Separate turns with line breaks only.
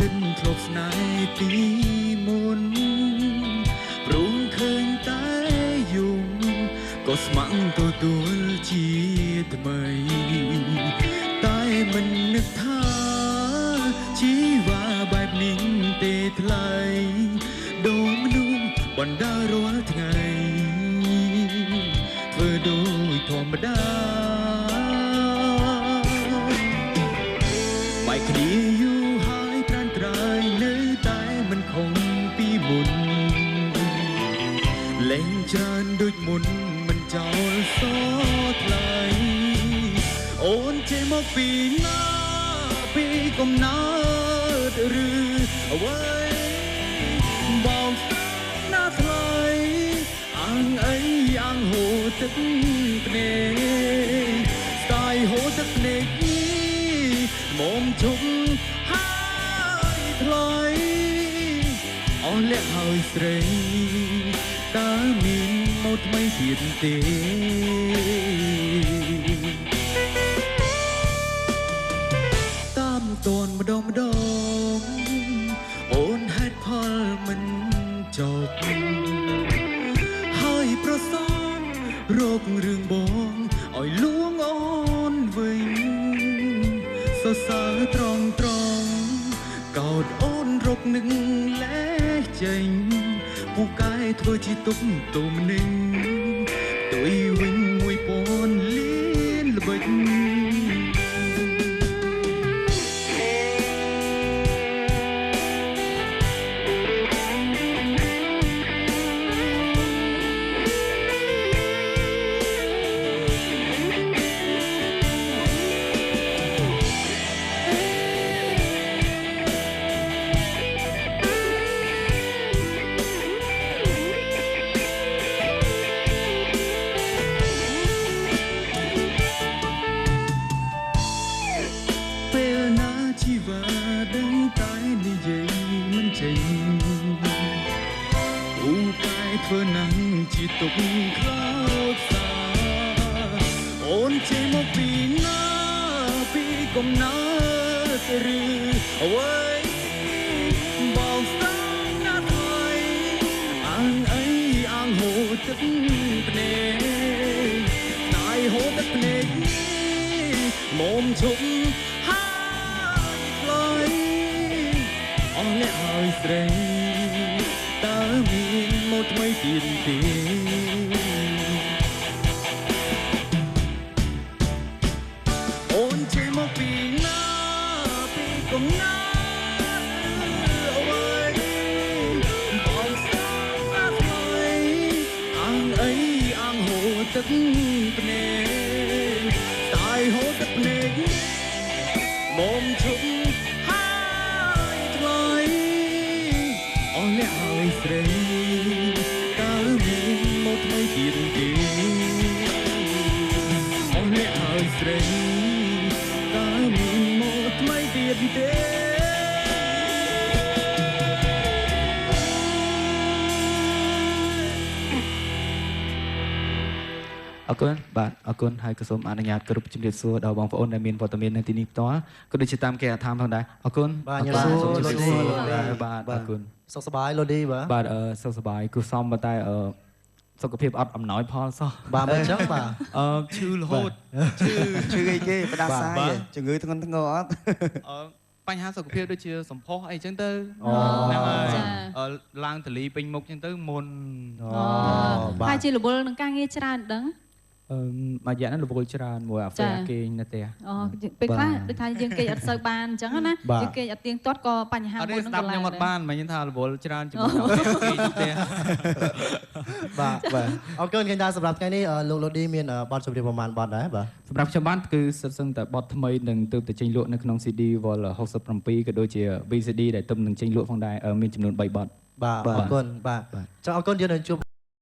ដិនធ្លាប់ស្នេហ៍ពីមុនព្រមឃើញតែយំក៏ស្ម័គ្រទទួលជាថ្មីតែមិននឹកថាជីវ៉ាបែបនេះទេថ្លៃដូងមនុស្សបណ្ដារាល់ថ្ងៃធ្វើដូចធម្មតាបែកគ្នាយូរហើយត្រានត្រៃនៅតែមិនខំពីមុនលែងច្រើនដូចមុនមិនចោលសថ្លៃអូនចេញមកពីណាពីកំណើតឬអ្វីបងណាថ្លៃអាងអីអាងហូរទឹកភ្នែកស្ដាយហូរទឹកភ្នែកមុំជុំហើយថ្លៃអស់លះហើយស្រីតើមានមកថ្មីទៀតទេតាមតនម្ដងអូនហេតុផលមិនចប់ហើយប្រសងរករឿងបងឲ្យលួងអូនវិញសរសើរត្រង់កោតអូនរកនឹងលេះចេញពូកែធ្វើជាទុកទុំនឹងទុយវិញមួយពនលៀនល្បិចដឹងតែនិយាយមិនចេញអូកែធ្វើណាំងជាទុកខ្លោចសាអូនចេញមកពីណាពីកំណើតឬអ្វីបងស្ដាយណាស់ហើយអាងអីអាងហូរទឹកភ្នែកស្ដាយហូរទឹកភ្នែកមុំជុំអស់លះហើយស្រីតើមានមកថ្មីទៀតទេអូនចេញមកពីណាពីកំណើតអ្វីបងស្ដាប់ណាស់ហើយអាងអីអាងហូរទឹកភ្នែកស្ដាយហូរទឹកភ្នែកមុំជុំអស់លះហើយស្រីតើមានមកថ្មីទៀតទេអស់លះហើយស្រីតើមានមកថ្មីទៀតទេអរគុណបាទអរគុណហើយក៏សូមអនុញ្ញាតគ្រប់ជំរាបសួរដល់បងប្អូនដែលមានវត្តមាននៅទីនេះផ្ទាល់ក៏ដូចជាតាមគេអាថាមផងដែរអរគុណ
បាទជំរាបសួរលោកឌី
បាទអរគុណ
សុខសប្បាយលោកឌី
បាទសុខសប្បាយគូសំតែសុខភាពអត់អំណោយផលសោះ
បាទមិនចឹងបាទ
ឈឺរហូត
ឈឺអីគេផ្ដាសាយជំងឺធ្ងន់ធ្ងរអត់
បញ្ហាសុខភាពដូចជាសម្ផស្សអីចឹងទៅហ្នឹងហើយឡើងតលីពេញមុខចឹងទៅមុន
ហើយជារវល់នឹងការងារច្រើនដឹង
មួយរយៈនេះរវល់ច្រើនមួយអាហ្វេគេងនៅផ្ទះ
ពេលខ្លះដូចថាយើងគេអត់សូវបានអញ្ចឹងណាយើងគេអត់ទៀងទាត់ក៏បញ្ហាមួយ
នឹងកន្លែងខ្ញុំអត់បានមិនថារវល់ច្រើនជាមួយគេនៅផ្ទះ
បាទអរគុណគេដែរសម្រាប់ថ្ងៃនេះលោកឡូឌីមានបទចម្រៀងប្រហែលបទដែរបាទ
សម្រាប់ខ្ញុំបានគឺសិតសឹងតែបទថ្មីនឹងទើបតែចេញលក់នៅក្នុង CD Vol 67ក៏ដូចជា VCD ដែលទើបនឹងចេញលក់ផងដែរមានចំនួន3បទ
បាទអរគុណបាទចង់អរគុណយើងនឹងជួប